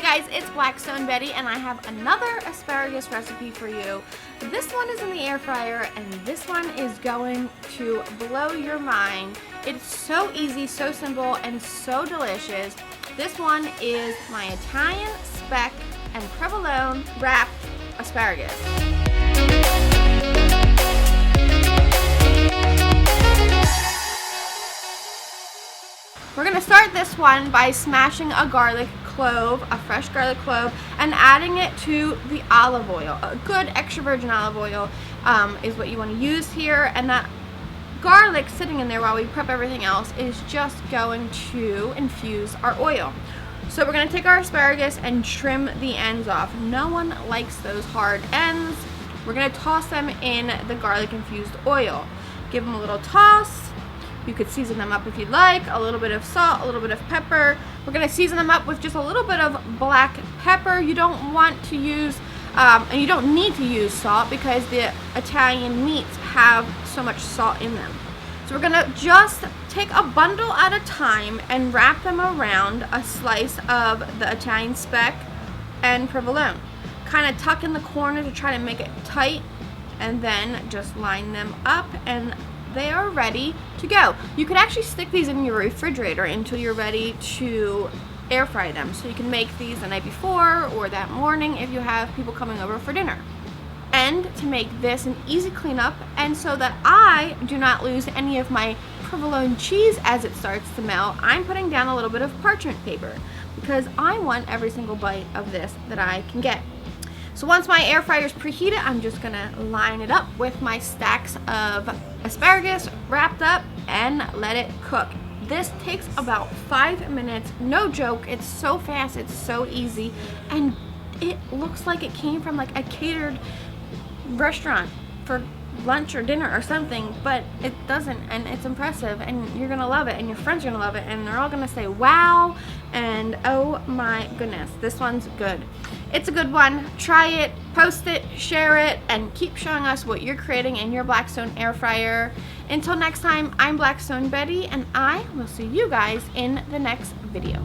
Hey guys, it's Blackstone Betty and I have another asparagus recipe for you. This one is in the air fryer and this one is going to blow your mind. It's so easy, so simple, and so delicious. This one is my Italian Speck and Provolone wrapped asparagus. We're going to start this one by smashing a garlic clove, a fresh garlic clove, and adding it to the olive oil. A good extra virgin olive oil is what you want to use here, and that garlic sitting in there while we prep everything else is just going to infuse our oil. So we're going to take our asparagus and trim the ends off. No one likes those hard ends. We're going to toss them in the garlic infused oil. Give them a little toss. You could season them up if you'd like, a little bit of salt, a little bit of pepper. We're gonna season them up with just a little bit of black pepper. You don't want to use, and you don't need to use salt because the Italian meats have so much salt in them. So we're gonna just take a bundle at a time and wrap them around a slice of the Italian Speck and Provolone. Kind of tuck in the corner to try to make it tight, and then just line them up and they are ready to go. You could actually stick these in your refrigerator until you're ready to air fry them. So you can make these the night before or that morning if you have people coming over for dinner. And to make this an easy cleanup, and so that I do not lose any of my provolone cheese as it starts to melt, I'm putting down a little bit of parchment paper because I want every single bite of this that I can get. So once my air fryer is preheated, I'm just gonna line it up with my stacks of asparagus wrapped up and let it cook. This takes about 5 minutes, no joke. It's so fast, it's so easy, and it looks like it came from like a catered restaurant for lunch or dinner or something, but it doesn't, and it's impressive, and you're gonna love it, and your friends are gonna love it, and they're all gonna say wow and oh my goodness, this one's good. It's a good one. Try it, post it, share it, and keep showing us what you're creating in your Blackstone air fryer. Until next time, I'm Blackstone Betty, and I will see you guys in the next video.